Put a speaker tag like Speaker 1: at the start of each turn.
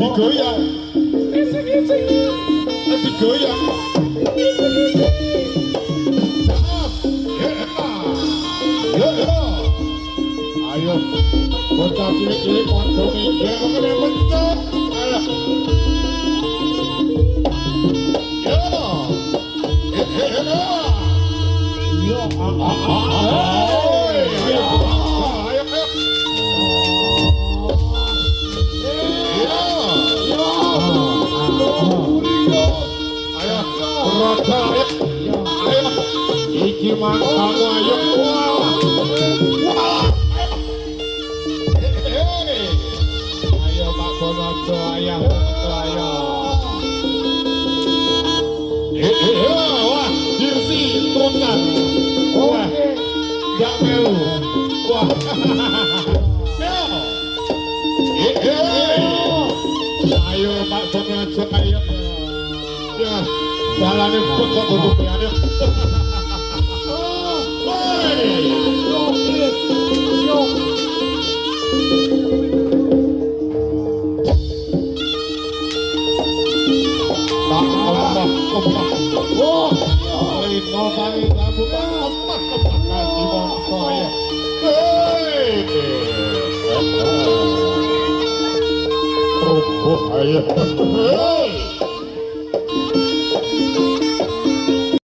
Speaker 1: Digoyang. Digoyang. Ayo, bocah cilik-cilik padha mikir kene mencet. Yo. Iki mangsamu ayo. Ayo Pak Bonojo ayo. Wah, dirsi turunkan. Wah, gak melu. Wah. Ayo Pak Bonojo ayo. Ya, jalannya pokok butuh ayo. Ayo.